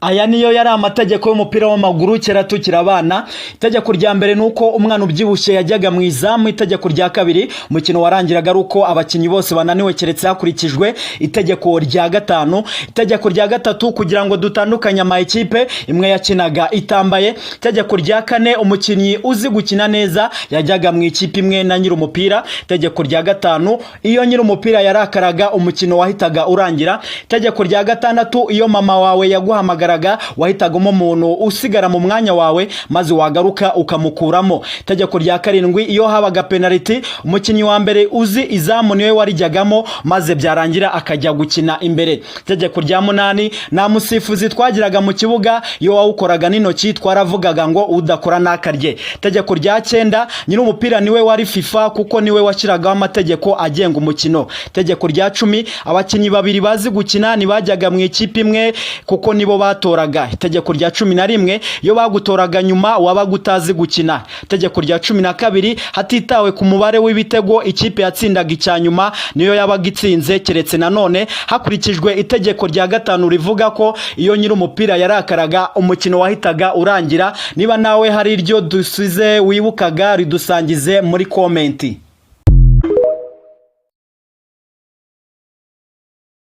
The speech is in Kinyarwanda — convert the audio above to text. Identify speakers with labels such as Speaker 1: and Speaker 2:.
Speaker 1: Aya niyo yari amategeko y'umupira w'amaguru kera tukiri abana. Itegeko rya mbere nuko umwana ubyibushye yajyaga mu izamu. Itegeko rya kabiri umukino warangiraga ari uko abakinnyi bose bananiwe keretse hakurikijwe itegeko rya gatanu. Itegeko rya gatatu kugira ngo dutandukanye ama ekipe imwe yakinaga itambaye. Itegeko rya kane umukinnyi uzi gukina neza yajyaga mu ikipe imwe na nyiri umupira. Itegeko rya gatanu iyo nyiri umupira yarakaraga umukino wahitaga urangira. Itegeko rya gatandatu iyo mama wawe yaguhamagara wahitagamo umuntu usigara mu mwanya wawe maze wagaruka ukamukuramo. Itegeko rya karindwi iyo habaga penalty umukinnyi wa mbere uzi izamu niwe warijyagamo maze byarangira akajya gukina imbere. Itegeko rya munani nta musifuzi twagiraga mu kibuga, iyo wawukoraga n'intoki twaravugaga ngo udakora nakarye. Itegeko rya cyenda nyiri umupira niwe wari FIFA kuko niwe washyiragaho amategeko agenga umukino. Itegeko rya cumi abakinnyi babiri bazi gukina ntibajyaga mu ikipe imwe kuko nibo batoraga. Itegeko rya 11 iyo bagutoraga nyuma wabaga utazi gukina. Itegeko rya 12 hatitawe ku mubare w'ibitego ikipe yatsindaga icyanyuma niyo yabaga itsinze keretse nanone hakurikijwe itegeko rya gatanu rivuga ko iyo nyiri umupira yarakaraga umukino wahitaga urangira. Niba nawe hari iryo dusize wibukaga ridusangize muri komenti.